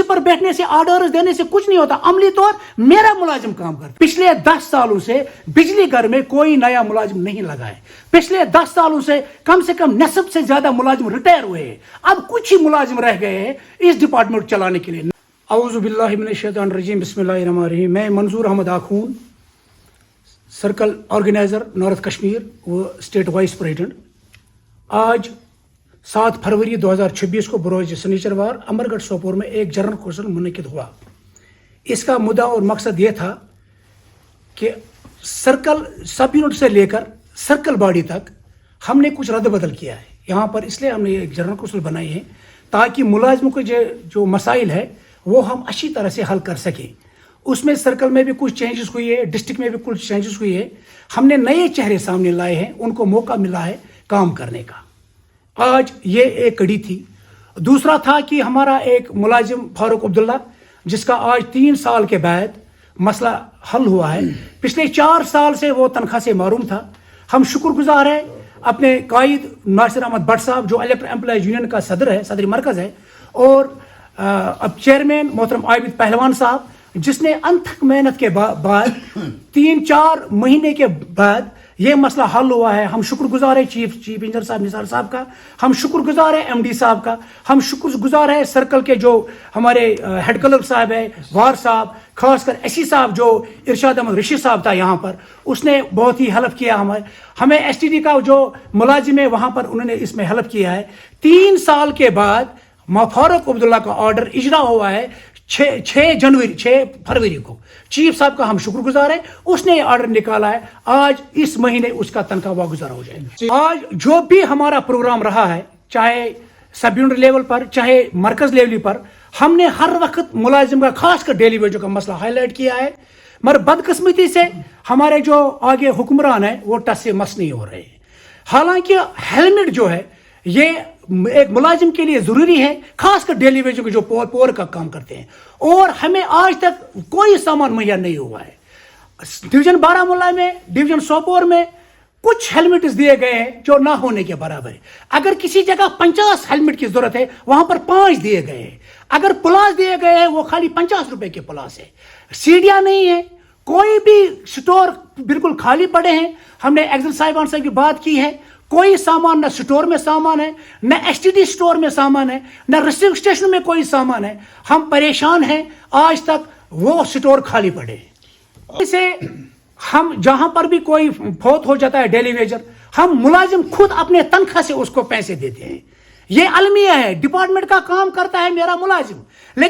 پر بیٹھنے سے آرڈرز دینے سے کچھ نہیں ہوتا. عملی طور میرا ملازم کام کرتا. پچھلے 10 سالوں سے بجلی گھر میں کوئی نیا ملازم نہیں لگا ہے. پچھلے 10 سالوں سے کم نصف سے زیادہ ملازم ریٹائر ہوئے ہیں. اب کچھ ہی ملازم رہ گئے ہیں اس ڈپارٹمنٹ چلانے کے لیے. اعوذ باللہ من الشیطان الرجیم. بسم اللہ الرحمن الرحیم. میں Manzoor Ahmad Akhoon, circle organiser north Kashmir و اسٹیٹ وائس پریزیڈنٹ. آج 7 فروری 2026 کو بروز سنیچروار امر گڑھ سوپور میں ایک جنرل کونسل منعقد ہوا. اس کا مدعا اور مقصد یہ تھا کہ سرکل سب یونٹ سے لے کر سرکل باڈی تک ہم نے کچھ رد بدل کیا ہے. یہاں پر اس لیے ہم نے ایک جنرل کونسل بنائی ہے تاکہ ملازموں کے جو مسائل ہے وہ ہم اچھی طرح سے حل کر سکیں. اس میں سرکل میں بھی کچھ چینجز ہوئی ہے, ڈسٹرکٹ میں بھی کچھ چینجز ہوئی ہے. ہم نے نئے چہرے سامنے لائے ہیں, ان کو موقع ملا ہے کام کرنے کا. آج یہ ایک کڑی تھی. دوسرا تھا کہ ہمارا ایک ملازم فاروق عبداللہ جس کا آج 3 سال کے بعد مسئلہ حل ہوا ہے. پچھلے 4 سال سے وہ تنخواہ سے محروم تھا. ہم شکر گزار ہیں اپنے قائد ناصر احمد بٹ صاحب جو الیکٹرک امپلائیز یونین کا صدر ہے, صدر مرکز ہے, اور اب چیئرمین محترم عابد پہلوان صاحب جس نے انتھک محنت کے بعد 3-4 مہینے کے بعد یہ مسئلہ حل ہوا ہے. ہم شکر گزار ہیں چیف انجینئر صاحب نثار صاحب کا. ہم شکر گزار ہیں ایم ڈی صاحب کا. ہم شکر گزار ہیں سرکل کے جو ہمارے ہیڈ کلرک صاحب ہے وار صاحب, خاص کر ایس سی صاحب جو ارشاد احمد رشید صاحب تھا یہاں پر, اس نے بہت ہی ہیلپ کیا. ہمیں ایس ٹی ڈی کا جو ملازم ہے وہاں پر انہوں نے اس میں ہیلپ کیا ہے. 3 سال کے بعد فاروق عبداللہ کا آرڈر اجرا ہوا ہے 6 فروری کو. چیف صاحب کا ہم شکر گزار ہیں, اس نے یہ آرڈر نکالا ہے. آج اس مہینے اس کا تنخواہ واگزار ہو جائے گا. آج جو بھی ہمارا پروگرام رہا ہے چاہے سب یونٹ لیول پر چاہے مرکز لیول پر, ہم نے ہر وقت ملازم کا خاص کر ڈیلی ویجوں کا مسئلہ ہائی لائٹ کیا ہے. مگر بدقسمتی سے ہمارے جو آگے حکمران ہیں وہ ٹس سے مس نہیں ہو رہے ہیں. حالانکہ ہیلمٹ جو ہے یہ ایک ملازم کے لیے ضروری ہے, خاص کر ڈیلی ویجوں کے جو پور کا کام کرتے ہیں, اور ہمیں آج تک کوئی سامان مہیا نہیں ہوا ہے. ڈویژن بارہمولہ میں, ڈویژن سوپور میں کچھ ہیلمٹس دیے گئے ہیں جو نہ ہونے کے برابر ہے. اگر کسی جگہ 50 ہیلمٹ کی ضرورت ہے وہاں پر 5 دیے گئے ہیں. اگر پلاس دیے گئے ہیں وہ خالی 50 روپے کے پلاس ہے. سیڑھیاں نہیں ہیں, کوئی بھی سٹور بالکل خالی پڑے ہیں. ہم نے ایگزل صاحبان سے بھی بات کی ہے, کوئی سامان نہ سٹور میں سامان ہے, نہ ایس ٹی ڈی سٹور میں سامان ہے, نہ ریسیو اسٹیشن میں کوئی سامان ہے. ہم پریشان ہیں, آج تک وہ سٹور خالی پڑے. اسے ہم جہاں پر بھی کوئی فوت ہو جاتا ہے ڈیلی ویجر, ہم ملازم خود اپنے تنخواہ سے اس کو پیسے دیتے ہیں. یہ المیہ ہے, ڈپارٹمنٹ کا کام کرتا ہے میرا ملازم, لیکن